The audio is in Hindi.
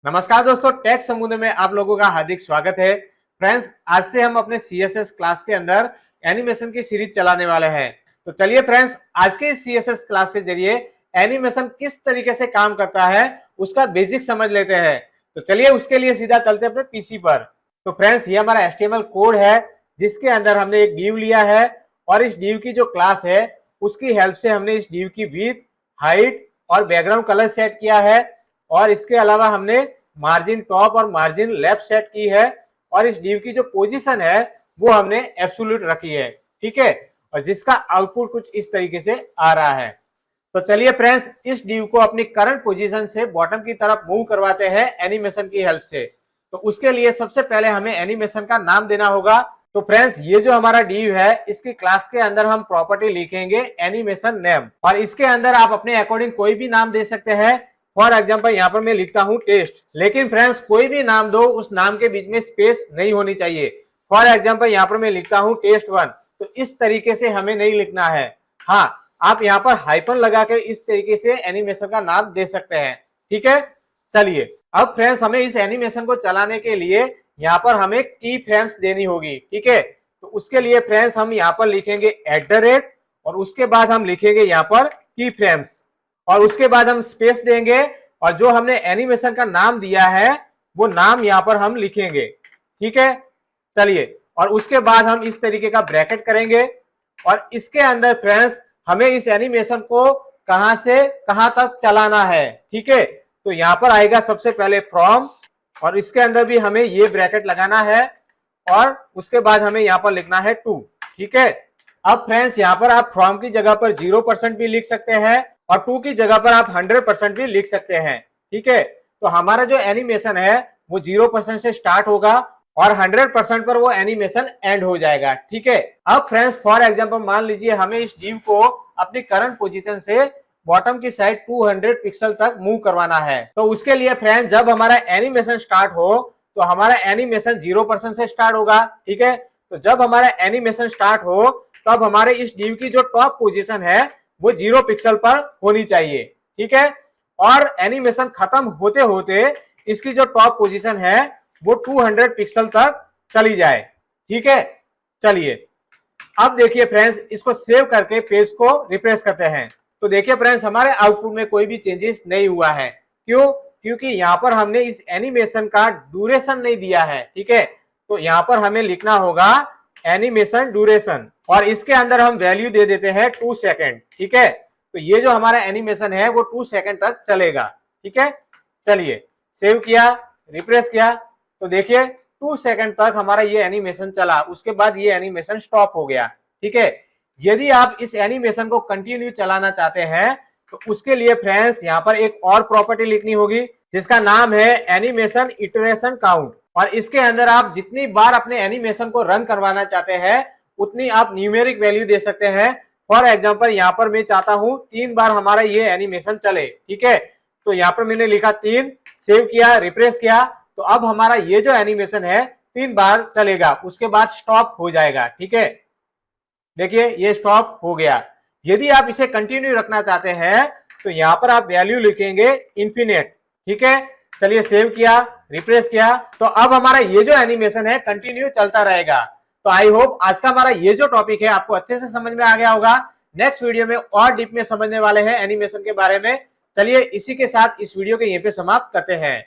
नमस्कार दोस्तों, टेक समुद्र में आप लोगों का हार्दिक स्वागत है। फ्रेंड्स, आज से हम अपने सीएसएस क्लास के अंदर एनिमेशन की सीरीज चलाने वाले हैं। तो चलिए फ्रेंड्स, आज के सीएसएस क्लास के जरिए एनिमेशन किस तरीके से काम करता है उसका बेसिक समझ लेते हैं। तो चलिए उसके लिए सीधा चलते हैं अपने पीसी पर। तो फ्रेंड्स, ये हमारा एचटीएमएल कोड है जिसके अंदर हमने एक डिव लिया है और इस डिव की जो क्लास है उसकी हेल्प से हमने इस डिव की विड्थ, हाइट और बैकग्राउंड कलर सेट किया है और इसके अलावा हमने मार्जिन टॉप और मार्जिन लेफ्ट सेट की है और इस डिव की जो पोजीशन है वो हमने एब्सोल्यूट रखी है। ठीक है, और जिसका आउटपुट कुछ इस तरीके से आ रहा है। तो चलिए फ्रेंड्स, इस डिव को अपनी करंट पोजीशन से बॉटम की तरफ मूव करवाते हैं एनिमेशन की हेल्प से। तो उसके लिए सबसे पहले हमें एनिमेशन का नाम देना होगा। तो फ्रेंड्स, ये जो हमारा डिव है इसकी क्लास के अंदर हम प्रॉपर्टी लिखेंगे एनिमेशन नेम और इसके अंदर आप अपने अकॉर्डिंग कोई भी नाम दे सकते हैं। फॉर एग्जाम्पल यहाँ पर मैं लिखता हूँ टेस्ट, लेकिन फ्रेंड्स कोई भी नाम दो, उस नाम के बीच में स्पेस नहीं होनी चाहिए। फॉर एग्जाम्पल यहाँ पर मैं लिखता हूँ टेस्ट 1, तो इस तरीके से हमें नहीं लिखना है। हाँ, आप यहाँ पर हाइफन लगा के इस तरीके से एनिमेशन का नाम दे सकते हैं। ठीक है, चलिए अब फ्रेंड्स हमें इस एनिमेशन को चलाने के लिए यहाँ पर हमें की फ्रेम्स देनी होगी। ठीक है, तो उसके लिए फ्रेंड्स हम यहाँ पर लिखेंगे @ और उसके बाद हम लिखेंगे यहाँ पर की फ्रेम्स और उसके बाद हम स्पेस देंगे और जो हमने एनिमेशन का नाम दिया है वो नाम यहाँ पर हम लिखेंगे। ठीक है, चलिए, और उसके बाद हम इस तरीके का ब्रैकेट करेंगे और इसके अंदर फ्रेंड्स हमें इस एनिमेशन को कहां से कहां तक चलाना है। ठीक है, तो यहाँ पर आएगा सबसे पहले फ्रॉम और इसके अंदर भी हमें ये ब्रैकेट लगाना है और उसके बाद हमें यहाँ पर लिखना है 2। ठीक है, अब फ्रेंड्स यहाँ पर आप फ्रॉम की जगह पर 0% भी लिख सकते हैं और 2 की जगह पर आप 100% भी लिख सकते हैं। ठीक है, तो हमारा जो एनिमेशन है वो 0% से स्टार्ट होगा और 100% पर वो एनिमेशन एंड हो जाएगा। ठीक है, अब फ्रेंड्स फॉर एग्जांपल मान लीजिए हमें इस डिव को अपनी करंट पोजीशन से बॉटम की साइड 200 पिक्सल तक मूव करवाना है। तो उसके लिए फ्रेंड्स जब हमारा एनिमेशन स्टार्ट हो तो हमारा एनिमेशन 0% से स्टार्ट होगा। ठीक है, तो जब हमारा एनिमेशन स्टार्ट हो तब हमारे इस डिव की जो टॉप पोजीशन है वो 0 पिक्सल पर होनी चाहिए। ठीक है, और एनिमेशन खत्म होते होते इसकी जो टॉप पोजीशन है वो 200 पिक्सल तक चली जाए। ठीक है, चलिए अब देखिए फ्रेंड्स, इसको सेव करके पेज को रिफ्रेश करते हैं। तो देखिए फ्रेंड्स, हमारे आउटपुट में कोई भी चेंजेस नहीं हुआ है। क्यों? क्योंकि यहाँ पर हमने इस एनिमेशन का ड्यूरेशन नहीं दिया है। ठीक है, तो यहाँ पर हमें लिखना होगा एनिमेशन ड्यूरेशन और इसके अंदर हम वैल्यू दे देते हैं 2 सेकेंड। ठीक है, तो ये जो हमारा एनिमेशन है वो 2 सेकेंड तक चलेगा। ठीक है, चलिए सेव किया, रिफ्रेश किया, तो देखिए 2 सेकेंड तक हमारा ये एनिमेशन चला, उसके बाद ये एनिमेशन स्टॉप हो गया। ठीक है, यदि आप इस एनिमेशन को कंटिन्यू चलाना चाहते हैं तो उसके लिए फ्रेंड्स यहाँ पर एक और प्रॉपर्टी लिखनी होगी जिसका नाम है एनिमेशन इटरेशन काउंट और इसके अंदर आप जितनी बार अपने एनिमेशन को रन करवाना चाहते हैं उतनी आप न्यूमेरिक वैल्यू दे सकते हैं। फॉर एग्जांपल यहाँ पर मैं चाहता हूं 3 बार हमारा ये एनिमेशन चले। ठीक है, तो यहाँ पर मैंने लिखा 3, सेव किया, रिफ्रेश किया, तो अब हमारा ये जो एनिमेशन है 3 बार चलेगा, उसके बाद स्टॉप हो जाएगा। ठीक है, देखिए ये स्टॉप हो गया। यदि आप इसे कंटिन्यू रखना चाहते हैं तो यहाँ पर आप वैल्यू लिखेंगे इन्फिनिट। ठीक है, चलिए सेव किया, रिफ्रेश किया, तो अब हमारा ये जो एनिमेशन है कंटिन्यू चलता रहेगा। तो आई होप आज का हमारा ये जो टॉपिक है आपको अच्छे से समझ में आ गया होगा। नेक्स्ट वीडियो में और डीप में समझने वाले हैं एनिमेशन के बारे में। चलिए इसी के साथ इस वीडियो को यहीं पे समाप्त करते हैं।